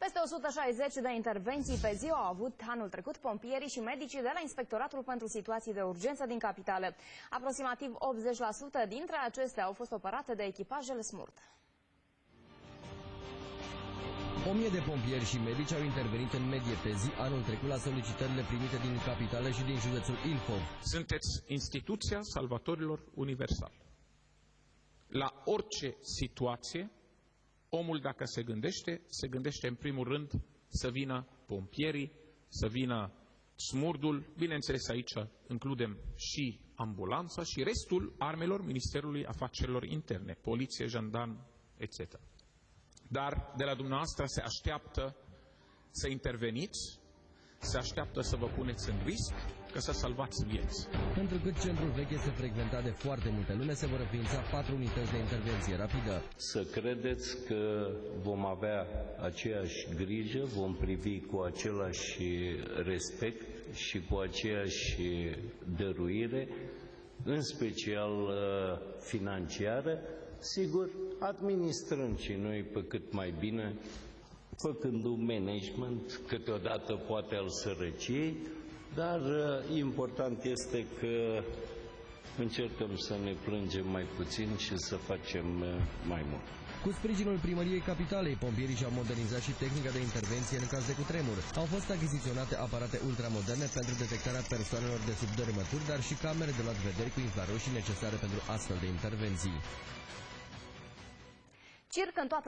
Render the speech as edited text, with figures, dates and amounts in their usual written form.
Peste 160 de intervenții pe zi au avut anul trecut pompierii și medicii de la Inspectoratul pentru Situații de Urgență din capitală. Aproximativ 80% dintre acestea au fost operate de echipajele SMURD. 1000 de pompieri și medici au intervenit în medie pe zi anul trecut la solicitările primite din capitală și din județul Ilfov. Sunteți instituția salvatorilor universali. La orice situație, omul, dacă se gândește în primul rând să vină pompierii, să vină SMURD-ul, bineînțeles aici includem și ambulanța și restul armelor Ministerului Afacerilor Interne, poliție, jandarmi, etc. Dar de la dumneavoastră se așteaptă să interveniți, se așteaptă să vă puneți în risc, ca să salvați vieți. Întrucât centrul vechi este frecventat de foarte multe lume, se vor înființa 4 unități de intervenție rapidă. Să credeți că vom avea aceeași grijă, vom privi cu același respect și cu aceeași dăruire, în special financiară, sigur, administrând și noi pe cât mai bine, făcând un management, câteodată poate al sărăciei, dar important este că încercăm să ne plângem mai puțin și să facem mai mult. Cu sprijinul Primăriei Capitalei, pompierii și-au modernizat și tehnica de intervenție în caz de cutremur. Au fost achiziționate aparate ultramoderne pentru detectarea persoanelor de sub dărâmături, dar și camere de luat vederi cu infraroșii necesare pentru astfel de intervenții. Circ în toată